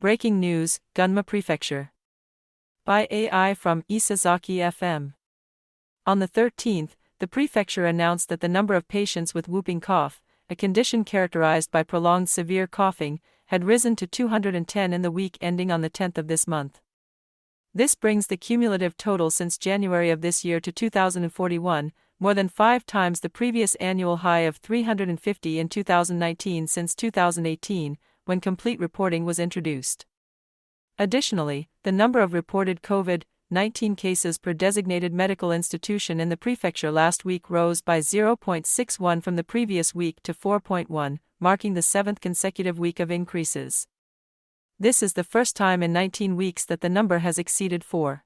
Breaking news, Gunma Prefecture. By AI from Isesaki FM. On the 13th, the prefecture announced that the number of patients with whooping cough, a condition characterized by prolonged severe coughing, had risen to 210 in the week ending on the 10th of this month. This brings the cumulative total since January of this year to 2,041, more than 5 times the previous annual high of 350 in 2019 since 2018, when complete reporting was introduced. Additionally, the number of reported COVID-19 cases per designated medical institution in the prefecture last week rose by 0.61 from the previous week to 4.1, marking the 7th consecutive week of increases. This is the first time in 19 weeks that the number has exceeded 4.